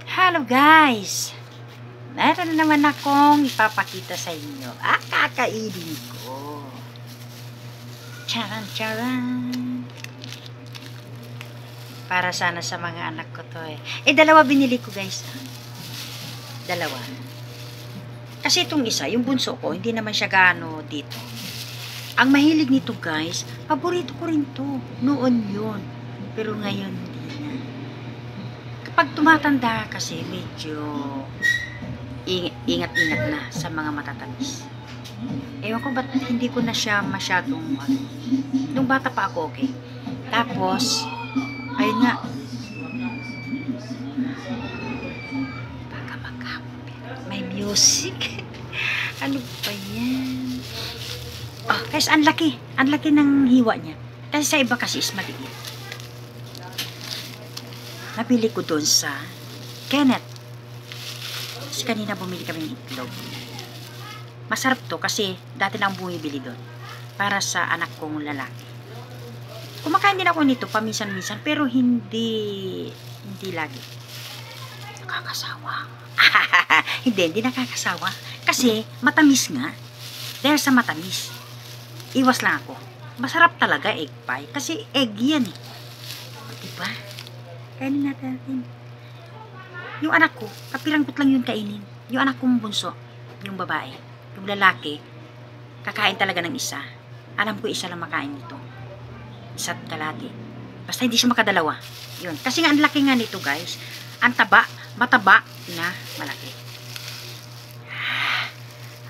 Hello guys! Meron na naman akong ipapakita sa inyo. Kakainin ko. Charan charan. Para sana sa mga anak ko to eh. Dalawa binili ko guys. Dalawa. Kasi itong isa, yung bunso ko, hindi naman siya gaano dito. Ang mahilig nito guys, paborito ko rin to. Noon yun. Pero ngayon hindi na. Kapag tumatanda kasi medyo ingat-ingat na sa mga matatamis. Ewan ko ba't hindi ko na siya masyadong nung bata pa ako okay. Tapos ayun nga, baka magkapit may music. Ano ba yan? Guys, ang laki ng hiwa niya kasi sa iba kasi is maliit. Napili ko doon sa Kenneth. Kanina bumili kami ng itlog. Masarap to kasi dati lang bumibili doon para sa anak kong lalaki. Kumakain din ako nito paminsan-minsan pero hindi lagi. Nakakasawa. Hindi nakakasawa kasi matamis nga. Dahil sa matamis, iwas lang ako. Masarap talaga egg pie kasi egg yan eh. Diba? Kainin natin. Yung anak ko, kapiranggot lang yun kainin. Yung anak kong bunso, yung babae, yung lalaki, kakain talaga ng isa. Alam ko isa lang makain nito. Isa't kalahati. Basta hindi siya makadalawa. Yun. Kasi nga ang laki nga nito guys. Ang taba, mataba na malaki.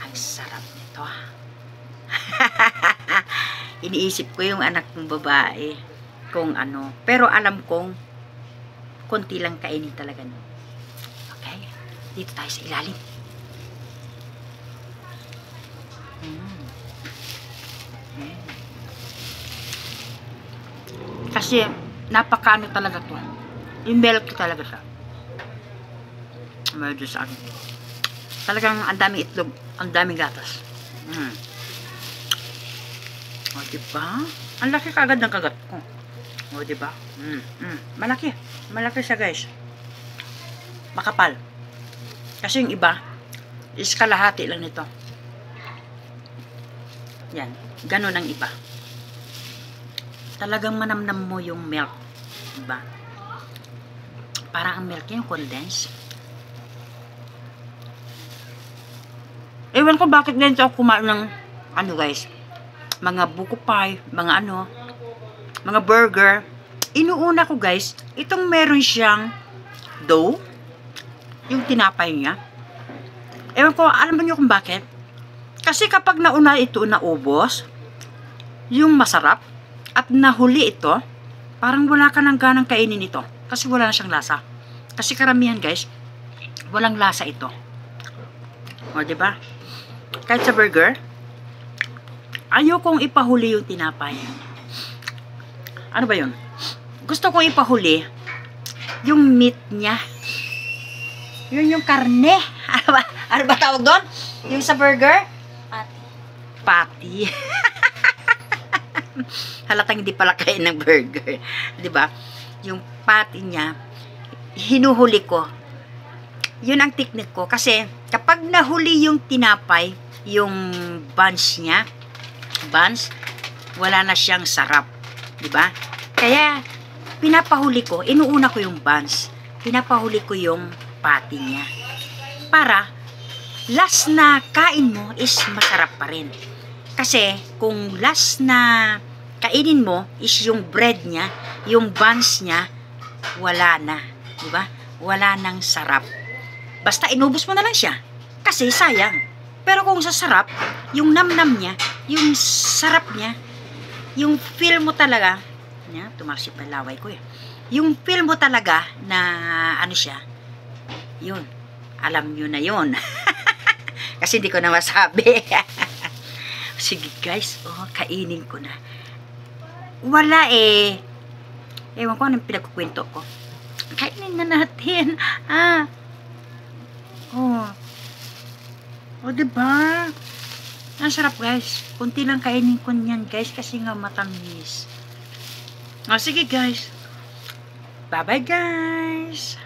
Ang sarap nito. Iniisip ko yung anak kong babae kung ano. Pero alam kong konti lang kainin talaga nito. Dito tayo sa ilalim. Kasi napakaano talaga to. Yung milk talaga siya. Medyo sa ano. Talagang ang daming itlog, ang daming gatas. O diba? Ang laki kagad ng kagat ko. O diba? Malaki. Malaki siya guys. Makapal. Kasi yung iba, is kalahati lang nito. Yan. Ganon ang iba. Talagang manamnam mo yung milk. Diba? Parang ang milk yung condense. Ewan ko bakit ganito ako kumain ng ano guys. Mga buko pie, mga ano, mga burger. Inuuna ko guys, itong meron siyang dough. Yung tinapay niya. Ewan ko, alam niyo kung bakit? Kasi kapag nauna ito naubos, yung masarap, at nahuli ito, parang wala ka nang ganang kainin ito. Kasi wala na siyang lasa. Kasi karamihan guys, walang lasa ito. O, diba? Kahit sa burger, ayaw kong ipahuli yung tinapay. Ano ba yun? Gusto kong ipahuli yung meat niya. Yun yung karne. Ano ba tawag doon? Yung sa burger? Patty. Halatang hindi pala kain ng burger. Diba? Yung patty niya, hinuhuli ko. Yun ang technique ko. Kasi, kapag nahuli yung tinapay, yung buns niya, wala na siyang sarap. Diba? Kaya, pinapahuli ko, inuuna ko yung buns. Pinapahuli ko yung patty niya. Para, last na kain mo is masarap pa rin. Kasi, kung last na kainin mo is yung bread niya, yung buns niya, wala na. Diba? Wala nang sarap. Basta inubos mo na lang siya. Kasi sayang. Pero kung sa sarap, yung namnam niya, yung sarap niya, yung feel mo talaga, tumarsip ang laway ko eh. Yung feel mo talaga na ano siya, yun. Alam nyo na yun. Kasi hindi ko na masabi. Sige guys, kainin ko na. Wala eh. Ewan ko anong pinagkukwento ko. Kainin na natin. Diba? Ang sarap guys. Kunti lang kainin ko niyan guys kasi nga matamis. Sige guys. Bye bye guys.